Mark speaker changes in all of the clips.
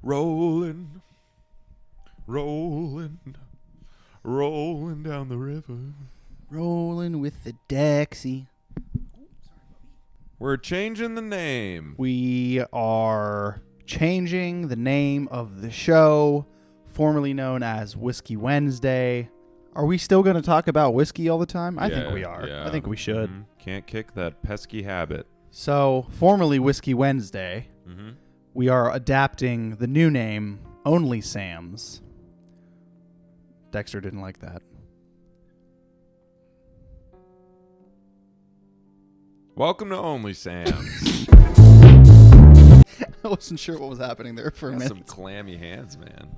Speaker 1: Rolling, rolling, rolling down the river.
Speaker 2: Rolling with the Dexy.
Speaker 1: We're changing the name.
Speaker 2: We are changing the name of the show, formerly known as Whiskey Wednesday. Are we still going to talk about whiskey all the time? I think we are.
Speaker 1: Yeah.
Speaker 2: I think we should.
Speaker 1: Mm-hmm. Can't kick that pesky habit.
Speaker 2: So, formerly Whiskey Wednesday, we are adapting the new name, OnlySams. Dexter didn't like that.
Speaker 1: Welcome to OnlySams.
Speaker 2: I wasn't sure what was happening there for a minute.
Speaker 1: Some clammy hands, man.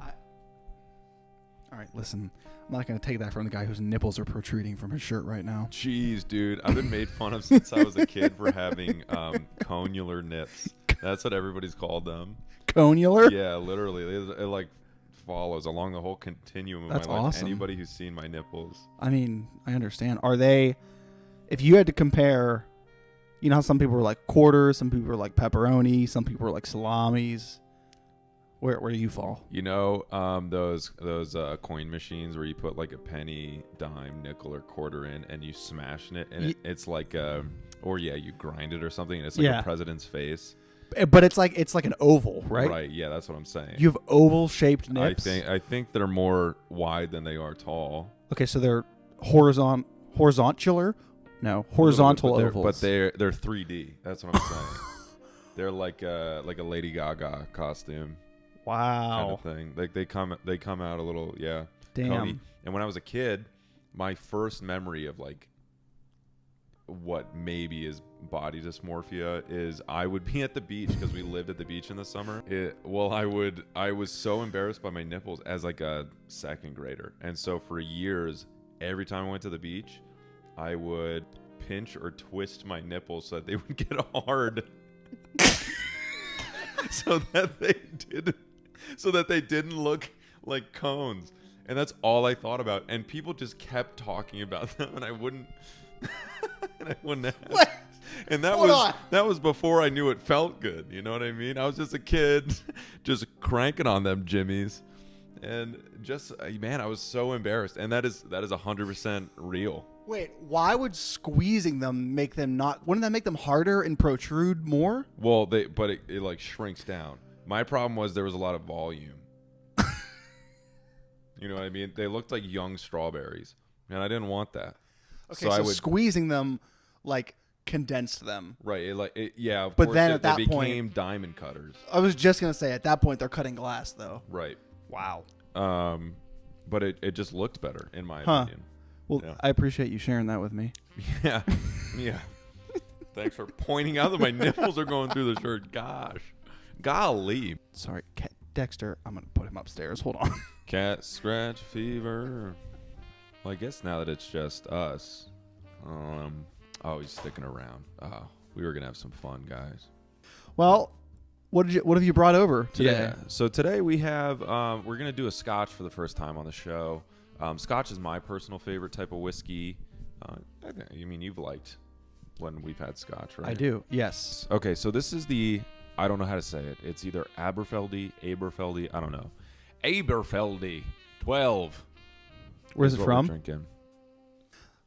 Speaker 2: All right, listen. I'm not going to take that from the guy whose nipples are protruding from his shirt right now.
Speaker 1: Jeez, dude. I've been made fun of since I was a kid for having conular nips. That's what everybody's called them.
Speaker 2: Conular?
Speaker 1: Yeah, literally. It like follows along the whole continuum of
Speaker 2: That's
Speaker 1: my life.
Speaker 2: awesome.
Speaker 1: Anybody who's seen my nipples.
Speaker 2: I mean, I understand. Are they, if you had to compare, you know how some people are like quarters, some people are like pepperoni, some people are like salamis. Where do you fall?
Speaker 1: You know, those coin machines where you put like a penny, dime, nickel, or quarter in, and you smash it, and it's like you grind it or something, and it's like a president's face.
Speaker 2: But it's like an oval, right?
Speaker 1: Right. Yeah, that's what I'm saying.
Speaker 2: You have oval shaped nips.
Speaker 1: I think they're more wide than they are tall.
Speaker 2: Okay, so they're horizontal. No, horizontal ovals.
Speaker 1: But they're 3D. That's what I'm saying. They're like a Lady Gaga costume.
Speaker 2: Wow.
Speaker 1: Kind of thing. Like they come out a little, yeah.
Speaker 2: Damn.
Speaker 1: Coney. And when I was a kid, my first memory of like what maybe is body dysmorphia is I would be at the beach because we lived at the beach in the summer. I was so embarrassed by my nipples as like a second grader. And so for years, every time I went to the beach, I would pinch or twist my nipples so that they would get hard. so that they didn't look like cones. And that's all I thought about. And people just kept talking about them, and I wouldn't ask.
Speaker 2: What?
Speaker 1: And that was before I knew it felt good. You know what I mean? I was just a kid just cranking on them jimmies. And just, man, I was so embarrassed. And that is 100% real.
Speaker 2: Wait, why would squeezing them make them not? Wouldn't that make them harder and protrude more?
Speaker 1: Well, it like shrinks down. My problem was there was a lot of volume. You know what I mean? They looked like young strawberries, and I didn't want that.
Speaker 2: Okay, so squeezing them like condensed them.
Speaker 1: Right. Yeah. Of
Speaker 2: but
Speaker 1: course
Speaker 2: then at that
Speaker 1: they
Speaker 2: point,
Speaker 1: became diamond cutters.
Speaker 2: I was just gonna say at that point they're cutting glass though.
Speaker 1: Right.
Speaker 2: Wow.
Speaker 1: But it just looked better in my opinion.
Speaker 2: Well, yeah. I appreciate you sharing that with me.
Speaker 1: Yeah. Yeah. Thanks for pointing out that my nipples are going through the shirt. Gosh. Golly.
Speaker 2: Sorry, Dexter. I'm going to put him upstairs. Hold on.
Speaker 1: Cat scratch fever. Well, I guess now that it's just us. He's sticking around. We were going to have some fun, guys.
Speaker 2: Well, what have you brought over today?
Speaker 1: Yeah. So today we have, we're going to do a scotch for the first time on the show. Scotch is my personal favorite type of whiskey. You've liked when we've had scotch, right?
Speaker 2: I do, yes.
Speaker 1: Okay, so this is I don't know how to say it. It's either Aberfeldy, I don't know. Aberfeldy 12.
Speaker 2: Where's it from?
Speaker 1: Drinking.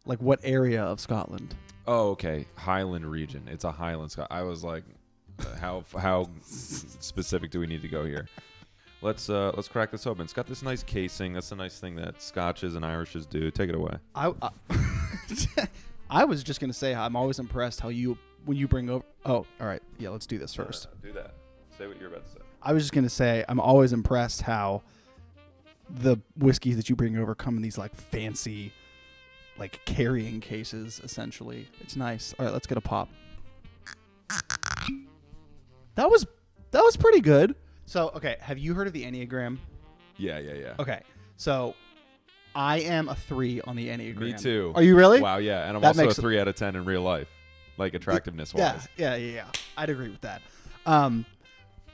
Speaker 2: Like what area of Scotland?
Speaker 1: Oh, okay. Highland region. It's a Highland Scotch. I was like, how specific do we need to go here? Let's crack this open. It's got this nice casing. That's a nice thing that Scotches and Irishes do. Take it away.
Speaker 2: I was just gonna say I'm always impressed how when you bring over. Oh, all right. Yeah, let's do this first.
Speaker 1: Do that. Say what you're about to say.
Speaker 2: I was just gonna say I'm always impressed how the whiskeys that you bring over come in these like fancy, like carrying cases. Essentially, it's nice. All right, let's get a pop. That was pretty good. So, okay, have you heard of the Enneagram?
Speaker 1: Yeah.
Speaker 2: Okay, so I am a 3 on the Enneagram.
Speaker 1: Me too.
Speaker 2: Are you really?
Speaker 1: Wow, yeah, and I'm also a 3 out of 10 in real life, like attractiveness-wise.
Speaker 2: Yeah. I'd agree with that.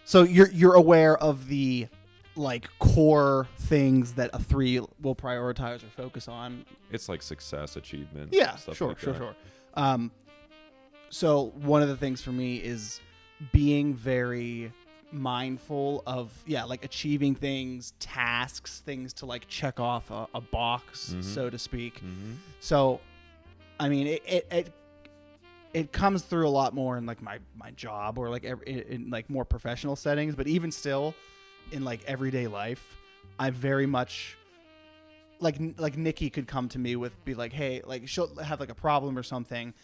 Speaker 2: So you're aware of the like core things that a 3 will prioritize or focus on?
Speaker 1: It's like success, achievement.
Speaker 2: Yeah,
Speaker 1: stuff
Speaker 2: sure.
Speaker 1: like that.
Speaker 2: So one of the things for me is being very mindful of like achieving things, tasks, things to like check off a box, so to speak. So I mean it comes through a lot more in like my job or like in like more professional settings, but even still in like everyday life, I very much like Nikki could come to me be like, hey, like she'll have like a problem or something,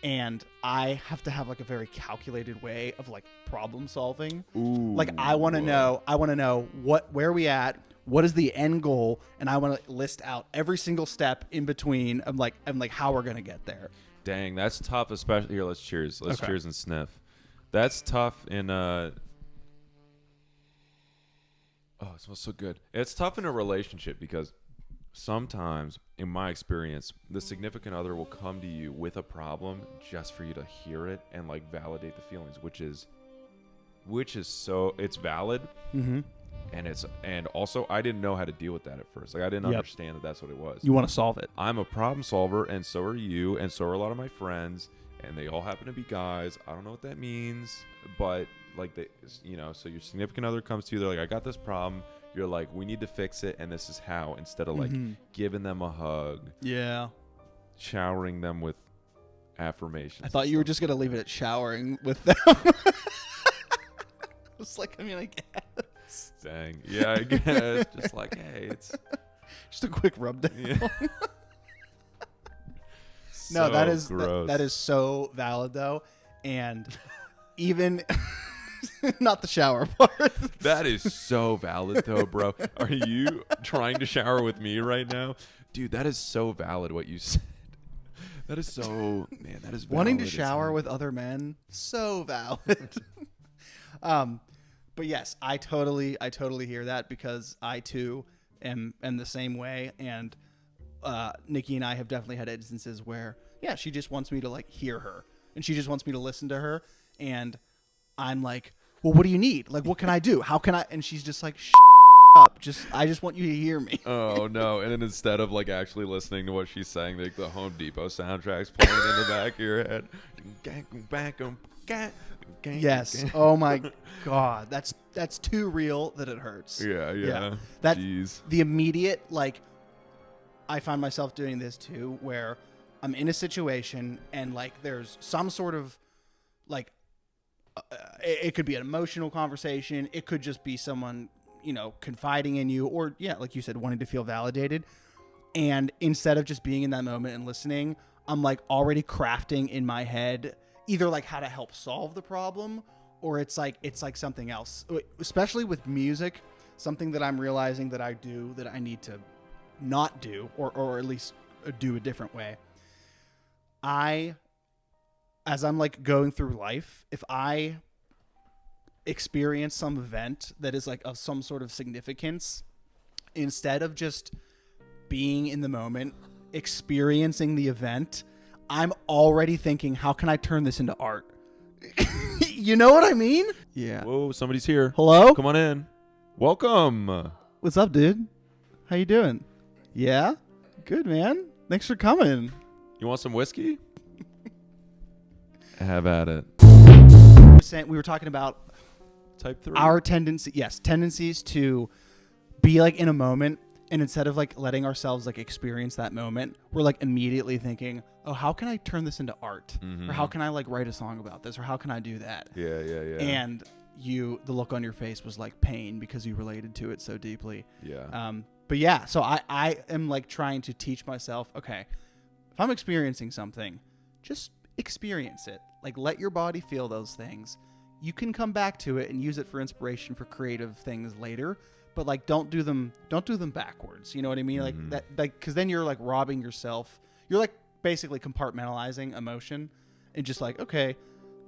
Speaker 2: and I have to have like a very calculated way of like problem solving.
Speaker 1: Ooh,
Speaker 2: like I want to know where we at, what is the end goal, and I want to list out every single step in between. I'm like how we're gonna get there.
Speaker 1: Dang, that's tough. Especially here, let's cheers. Let's cheers and sniff. That's tough in oh, it smells so good. It's tough in a relationship because sometimes, in my experience, the significant other will come to you with a problem just for you to hear it and like validate the feelings, which is so it's valid. And also I didn't know how to deal with that at first. Like I didn't understand that that's what it was.
Speaker 2: You want to solve it.
Speaker 1: I'm a problem solver, and so are you, and so are a lot of my friends, and they all happen to be guys. I don't know what that means, but like so your significant other comes to you, they're like, I got this problem. You're like, we need to fix it, and this is how, instead of like giving them a hug, showering them with affirmations.
Speaker 2: I thought you were just gonna leave it at showering with them. It's like, I mean, I guess.
Speaker 1: Dang, yeah, I guess. Just like, hey, it's
Speaker 2: just a quick rub down.
Speaker 1: Yeah.
Speaker 2: No,
Speaker 1: So gross.
Speaker 2: that is so valid though, and even. Not the shower part.
Speaker 1: That is so valid though, bro. Are you trying to shower with me right now? Dude, that is so valid what you said. That is so, man, that is valid.
Speaker 2: Wanting to shower with other men, so valid. But yes, I totally hear that, because I too am the same way, and Nikki and I have definitely had instances where she just wants me to like hear her, and she just wants me to listen to her, and I'm like, well, what do you need? Like, what can I do? How can I? And she's just like, up. I just want you to hear me.
Speaker 1: Oh, no. And then instead of, like, actually listening to what she's saying, like, the Home Depot soundtrack's playing in the back of your head.
Speaker 2: Yes. Oh, my God. That's too real that it hurts.
Speaker 1: Yeah.
Speaker 2: Jeez. The immediate, like, I find myself doing this, too, where I'm in a situation and, like, there's some sort of, like, it could be an emotional conversation. It could just be someone, confiding in you, or like you said, wanting to feel validated. And instead of just being in that moment and listening, I'm like already crafting in my head either like how to help solve the problem, or it's like something else. Especially with music, something that I'm realizing that I do that I need to not do, or at least do a different way. As I'm like going through life, if I experience some event that is like of some sort of significance, instead of just being in the moment, experiencing the event, I'm already thinking, how can I turn this into art? You know what I mean? Yeah.
Speaker 1: Whoa, somebody's here.
Speaker 2: Hello?
Speaker 1: Come on in. Welcome.
Speaker 2: What's up, dude? How you doing? Yeah? Good, man. Thanks for coming.
Speaker 1: You want some whiskey? Have at it.
Speaker 2: We were talking about
Speaker 1: Type 3.
Speaker 2: our tendencies to be like in a moment, and instead of like letting ourselves like experience that moment, we're like immediately thinking, oh, how can I turn this into art? Or how can I like write a song about this? Or how can I do that?
Speaker 1: Yeah.
Speaker 2: And the look on your face was like pain, because you related to it so deeply.
Speaker 1: Yeah.
Speaker 2: But yeah, so I am like trying to teach myself, okay, if I'm experiencing something, just experience it. Like, let your body feel those things. You can come back to it and use it for inspiration for creative things later, but like don't do them backwards. You know what I mean? Like that, like, because then you're like robbing yourself. You're like basically compartmentalizing emotion, and just like, okay,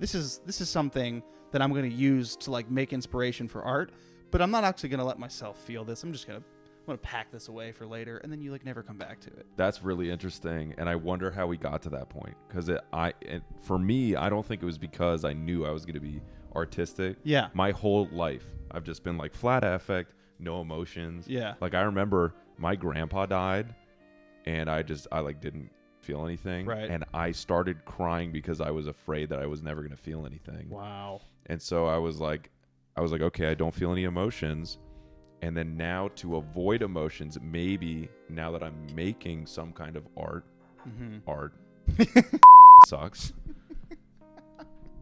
Speaker 2: this is something that I'm going to use to like make inspiration for art, but I'm not actually going to let myself feel this. I'm going to pack this away for later, and then you like never come back to it.
Speaker 1: That's really interesting, and I wonder how we got to that point. Because for me, I don't think it was because I knew I was going to be artistic.
Speaker 2: Yeah.
Speaker 1: My whole life, I've just been like flat affect, no emotions.
Speaker 2: Yeah.
Speaker 1: Like I remember my grandpa died, and I like didn't feel anything.
Speaker 2: Right.
Speaker 1: And I started crying because I was afraid that I was never going to feel anything.
Speaker 2: Wow.
Speaker 1: And so I was like, I was like, okay, I don't feel any emotions. And then now to avoid emotions, maybe now that I'm making some kind of art sucks.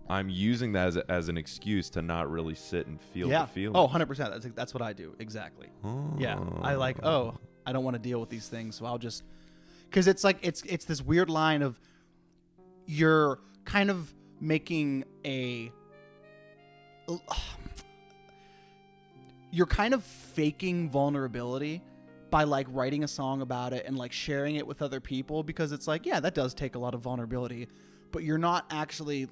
Speaker 1: I'm using that as an excuse to not really sit and feel the feelings.
Speaker 2: Oh, 100%. That's what I do. Exactly.
Speaker 1: Oh.
Speaker 2: Yeah. I I don't want to deal with these things, so I'll just, because it's like it's this weird line of you're kind of making you're kind of faking vulnerability by like writing a song about it and like sharing it with other people, because it's like, yeah, that does take a lot of vulnerability, but you're not actually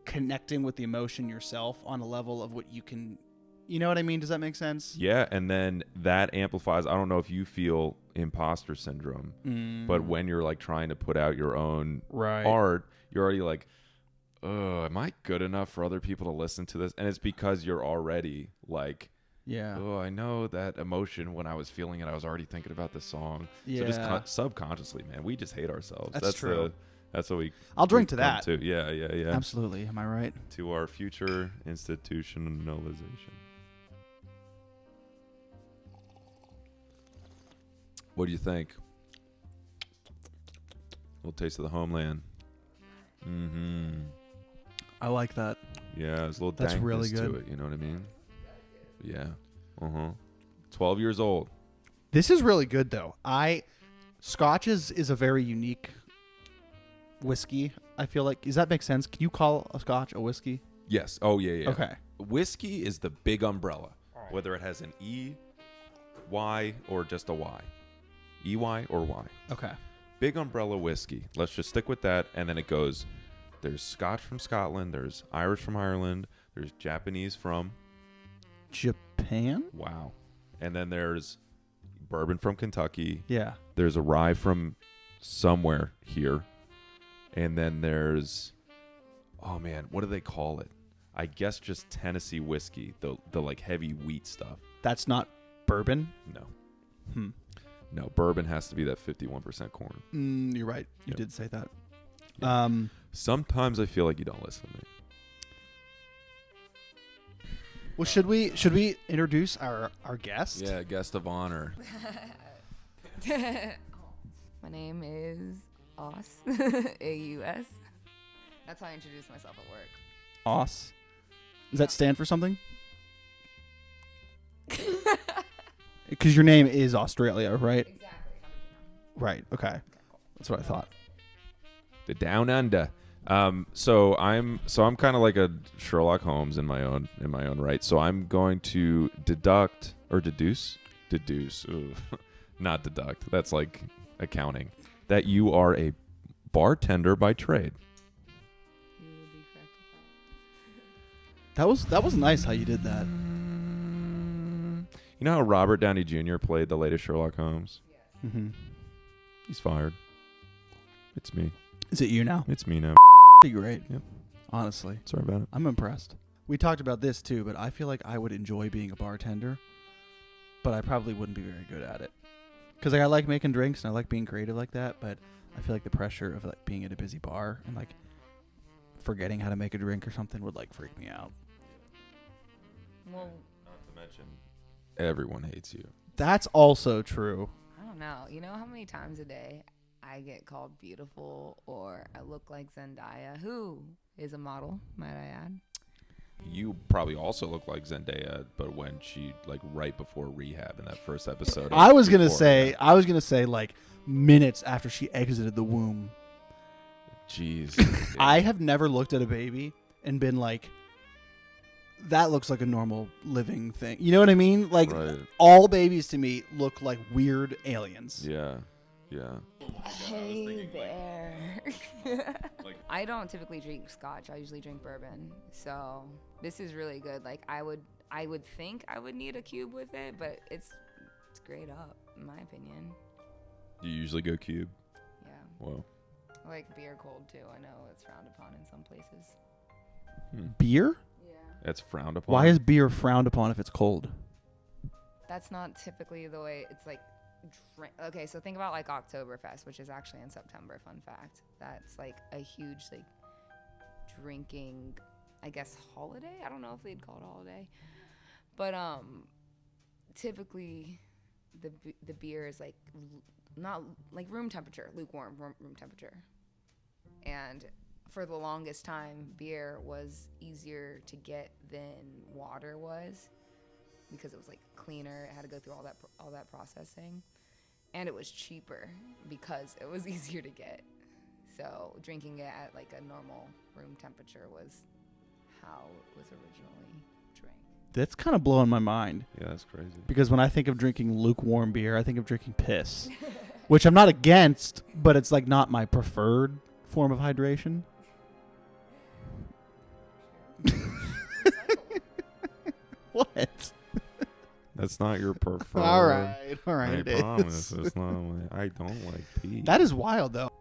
Speaker 2: connecting with the emotion yourself on a level of what you can, you know what I mean? Does that make sense?
Speaker 1: Yeah, and then that amplifies. I don't know if you feel imposter syndrome, but when you're like trying to put out your own art, you're already like, oh, am I good enough for other people to listen to this? And it's because you're already like, oh, I know that emotion when I was feeling it. I was already thinking about this song.
Speaker 2: Yeah.
Speaker 1: So just subconsciously, man, we just hate ourselves.
Speaker 2: That's true.
Speaker 1: That's what we.
Speaker 2: I'll drink to that.
Speaker 1: To. Yeah.
Speaker 2: Absolutely. Am I right?
Speaker 1: To our future institutionalization. What do you think? A little taste of the homeland.
Speaker 2: I like that.
Speaker 1: Yeah, there's a little
Speaker 2: That's really good
Speaker 1: to it. You know what I mean? Yeah. 12 years old.
Speaker 2: This is really good though. Scotch is a very unique whiskey. I feel like, does that make sense? Can you call a Scotch a whiskey?
Speaker 1: Yes. Oh yeah.
Speaker 2: Okay.
Speaker 1: Whiskey is the big umbrella, whether it has an E, Y, or just a Y. EY or Y.
Speaker 2: Okay.
Speaker 1: Big umbrella whiskey. Let's just stick with that. And then it goes, there's Scotch from Scotland, there's Irish from Ireland, there's Japanese from
Speaker 2: Japan.
Speaker 1: Wow. And then there's bourbon from Kentucky.
Speaker 2: Yeah.
Speaker 1: There's a rye from somewhere here. And then there's, oh man, what do they call it? I guess just Tennessee whiskey, the like heavy wheat stuff.
Speaker 2: That's not bourbon?
Speaker 1: No. No, bourbon has to be that 51% corn.
Speaker 2: You're right. You did say that.
Speaker 1: Yeah. Sometimes I feel like you don't listen to me.
Speaker 2: Well, should we introduce our guest?
Speaker 1: Yeah, guest of honor.
Speaker 3: My name is Aus. A-U-S. That's how I introduce myself at work.
Speaker 2: Aus. Does that stand for something? Because your name is Australia, right?
Speaker 3: Exactly. How did you know?
Speaker 2: Right. Okay. That's what I thought.
Speaker 1: The Down Under. So I'm kind of like a Sherlock Holmes in my own right. So I'm going to deduce. Ooh. Not deduct. That's like accounting. That you are a bartender by trade.
Speaker 3: You would be correct with
Speaker 2: That was nice how you did that.
Speaker 1: You know how Robert Downey Jr. played the latest Sherlock Holmes?
Speaker 3: Yes.
Speaker 2: Mm-hmm.
Speaker 1: He's fired. It's me.
Speaker 2: Is it you now?
Speaker 1: It's me now.
Speaker 2: Pretty great.
Speaker 1: Yep.
Speaker 2: Honestly,
Speaker 1: Sorry about it.
Speaker 2: I'm impressed. We talked about this too, but I feel like I would enjoy being a bartender, but I probably wouldn't be very good at it. Because like, I like making drinks and I like being creative like that, but I feel like the pressure of like being at a busy bar and like forgetting how to make a drink or something would like freak me out.
Speaker 3: Well,
Speaker 1: Not to mention, everyone hates you.
Speaker 2: That's also true.
Speaker 3: I don't know. You know how many times a day I get called beautiful or I look like Zendaya, who is a model, might I add?
Speaker 1: You probably also look like Zendaya, but when she like right before rehab in that first episode.
Speaker 2: I was gonna say like minutes after she exited the womb.
Speaker 1: Jeez.
Speaker 2: I have never looked at a baby and been like, that looks like a normal living thing. You know what I mean? Like
Speaker 1: Right.
Speaker 2: all babies to me look like weird aliens.
Speaker 1: Yeah.
Speaker 3: Hey there. I don't typically drink scotch. I usually drink bourbon. So this is really good. Like I would think I would need a cube with it, but it's great up in my opinion.
Speaker 1: You usually go cube.
Speaker 3: Yeah.
Speaker 1: Whoa.
Speaker 3: I like beer cold too. I know it's frowned upon in some places.
Speaker 2: Beer?
Speaker 3: Yeah.
Speaker 1: That's frowned upon.
Speaker 2: Why is beer frowned upon if it's cold?
Speaker 3: That's not typically the way it's like. Okay, so think about like Oktoberfest, which is actually in September. Fun fact. That's like a huge like drinking I guess, holiday. I don't know if they'd call it a holiday. But typically the beer is like not like room temperature, lukewarm room temperature. And for the longest time, beer was easier to get than water was because it was like cleaner. It had to go through all that processing, and it was cheaper because it was easier to get. So drinking it at like a normal room temperature was how it was originally drank.
Speaker 2: That's kind of blowing my mind.
Speaker 1: Yeah, that's crazy.
Speaker 2: Because when I think of drinking lukewarm beer, I think of drinking piss, which I'm not against, but it's like not my preferred form of hydration. What?
Speaker 1: That's not your preferred.
Speaker 2: All right,
Speaker 1: I
Speaker 2: it
Speaker 1: promise.
Speaker 2: is.
Speaker 1: It's not. I don't like pee.
Speaker 2: That is wild, though.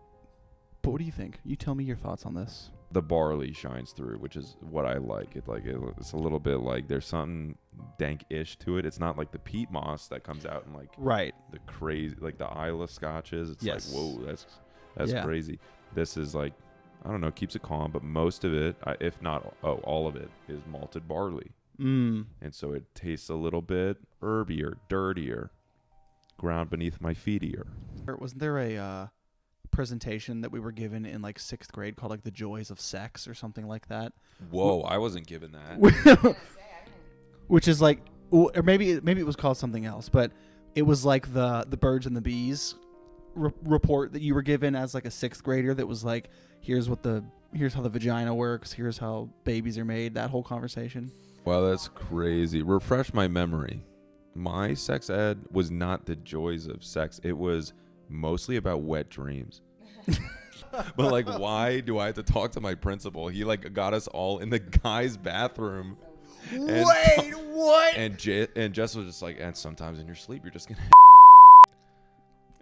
Speaker 2: But what do you think? You tell me your thoughts on this.
Speaker 1: The barley shines through, which is what I like. It's a little bit like there's something dank-ish to it. It's not like the peat moss that comes out in like
Speaker 2: Right.
Speaker 1: the crazy, like the Isla scotches. It's
Speaker 2: Yes.
Speaker 1: like, whoa, that's
Speaker 2: Yeah.
Speaker 1: crazy. This is like, I don't know, keeps it calm, but most of it, if not all of it, is malted barley.
Speaker 2: Mm.
Speaker 1: And so it tastes a little bit herbier, dirtier, ground beneath my feetier.
Speaker 2: Wasn't there a presentation that we were given in like 6th grade called like The Joys of Sex or something like that?
Speaker 1: Whoa, I wasn't given that.
Speaker 2: Which is like, or maybe it was called something else, but it was like the birds and the bees report that you were given as like a 6th grader. That was like, here's how the vagina works, here's how babies are made. That whole conversation.
Speaker 1: Wow, that's crazy. Refresh my memory. My sex ed was not the joys of sex. It was mostly about wet dreams. But like, why do I have to talk to my principal? He like got us all in the guy's bathroom.
Speaker 2: Wait, what?
Speaker 1: And Jess was just like, and sometimes in your sleep you're just gonna.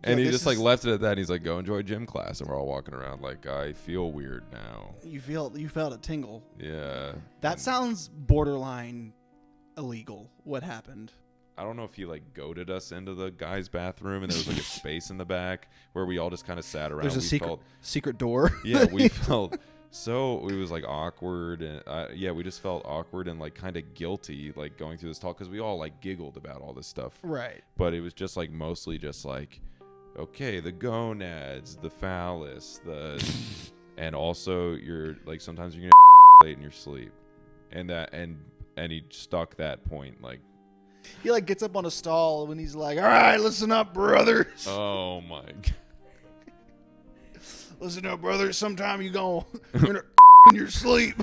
Speaker 1: And
Speaker 2: Yo,
Speaker 1: he
Speaker 2: this
Speaker 1: just like
Speaker 2: is-
Speaker 1: left it at that. And he's like, go enjoy gym class. And we're all walking around like, I feel weird now.
Speaker 2: You felt a tingle.
Speaker 1: Yeah.
Speaker 2: That sounds borderline illegal. What happened?
Speaker 1: I don't know if he like goaded us into the guy's bathroom and there was like a space in the back where we all just kind of sat around.
Speaker 2: There's a secret door.
Speaker 1: Yeah, we felt so it was like awkward and we just felt awkward and like kind of guilty like going through this talk because we all like giggled about all this stuff.
Speaker 2: Right.
Speaker 1: But it was just like mostly just like, okay, the gonads, the phallus, and also you're like sometimes you're gonna late in your sleep, and he stuck that point like.
Speaker 2: He like gets up on a stall when he's like, all right, listen up, brothers.
Speaker 1: Oh my god.
Speaker 2: Listen up, brothers. Sometime you're gonna in your sleep.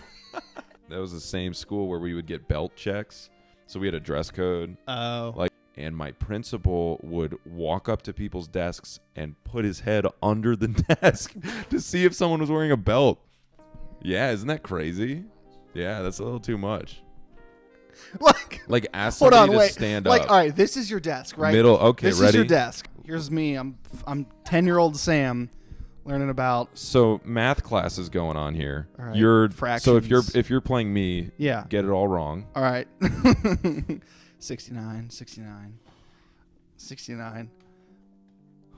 Speaker 1: That was the same school where we would get belt checks. So we had a dress code.
Speaker 2: Oh.
Speaker 1: And my principal would walk up to people's desks and put his head under the desk to see if someone was wearing a belt. Yeah, isn't that crazy? Yeah, that's a little too much. Like ask
Speaker 2: hold
Speaker 1: somebody
Speaker 2: on,
Speaker 1: to
Speaker 2: wait.
Speaker 1: stand
Speaker 2: like,
Speaker 1: up.
Speaker 2: all right, this is your desk, right?
Speaker 1: Middle, okay,
Speaker 2: this
Speaker 1: ready?
Speaker 2: This is your desk. Here's me. I'm 10-year-old Sam learning about.
Speaker 1: So math class is going on here.
Speaker 2: All right.
Speaker 1: So
Speaker 2: Fractions.
Speaker 1: if you're playing me,
Speaker 2: Yeah.
Speaker 1: get it all wrong.
Speaker 2: All right. 69.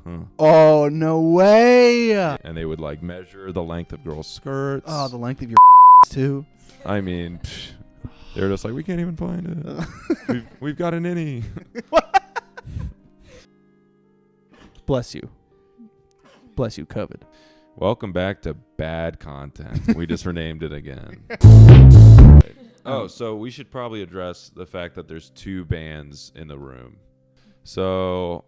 Speaker 1: Huh.
Speaker 2: Oh, no way.
Speaker 1: And they would like measure the length of girls' skirts.
Speaker 2: Oh, the length of your too.
Speaker 1: I mean, they're just like, we can't even find it. we've got an Innie.
Speaker 2: Bless you. Bless you, COVID.
Speaker 1: Welcome back to Bad Content. We just renamed it again. Oh, so we should probably address the fact that there's 2 bands in the room. So,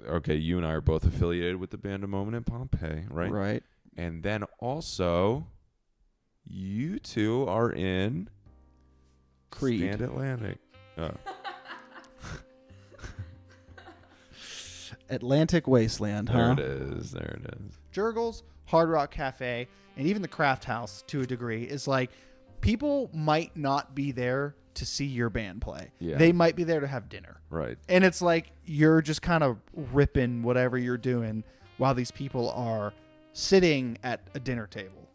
Speaker 1: okay, you and I are both affiliated with the band A Moment in Pompeii, right?
Speaker 2: Right.
Speaker 1: And then also, you 2 are in
Speaker 2: Creed.
Speaker 1: Stand Atlantic. Oh.
Speaker 2: Atlantic Wasteland,
Speaker 1: There
Speaker 2: huh?
Speaker 1: it is. There it is.
Speaker 2: Jurgles, Hard Rock Cafe, and even the Craft House to a degree is like people might not be there to see your band play.
Speaker 1: Yeah.
Speaker 2: They might be there to have dinner.
Speaker 1: Right.
Speaker 2: And it's like you're just kind of ripping whatever you're doing while these people are sitting at a dinner table,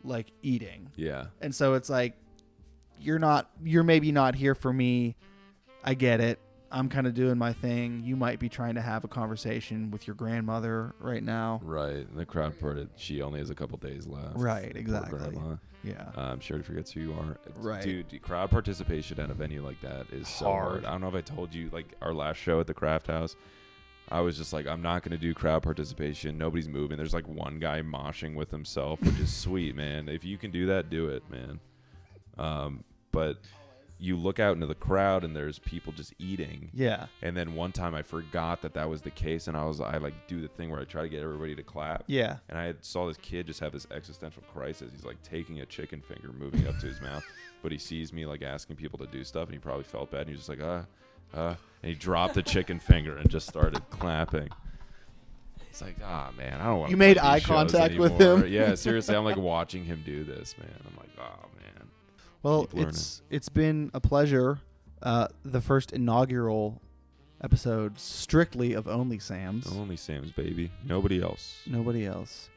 Speaker 2: like eating.
Speaker 1: Yeah.
Speaker 2: And so it's like you're maybe not here for me. I get it. I'm kind of doing my thing. You might be trying to have a conversation with your grandmother right now.
Speaker 1: Right. And the crowd part, she only has a couple days left.
Speaker 2: Right,
Speaker 1: Poor
Speaker 2: exactly.
Speaker 1: grandma.
Speaker 2: Yeah.
Speaker 1: I'm sure he forgets who you are.
Speaker 2: Right.
Speaker 1: Dude, crowd participation at a venue like that is so hard. I don't know if I told you, like, our last show at the Craft House, I was just like, I'm not going to do crowd participation. Nobody's moving. There's, like, one guy moshing with himself, which is sweet, man. If you can do that, do it, man. But you look out into the crowd and there's people just eating.
Speaker 2: Yeah.
Speaker 1: And then one time I forgot that was the case, and I like do the thing where I try to get everybody to clap.
Speaker 2: Yeah.
Speaker 1: And I saw this kid just have this existential crisis. He's like taking a chicken finger, moving it up to his mouth, but he sees me like asking people to do stuff, and he probably felt bad, and he was just like, and he dropped the chicken finger and just started clapping. He's like, man, I don't want to.
Speaker 2: You made eye contact with him?
Speaker 1: Yeah, seriously, I'm like watching him do this, man. I'm like, oh man.
Speaker 2: Well, it's been a pleasure. The first inaugural episode strictly of OnlySams.
Speaker 1: OnlySams, baby. Nobody else.
Speaker 2: Nobody else.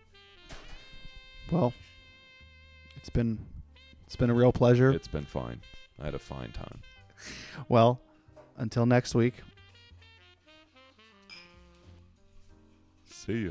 Speaker 2: Well, it's been a real pleasure.
Speaker 1: It's been fine. I had a fine time.
Speaker 2: Well, until next week.
Speaker 1: See ya.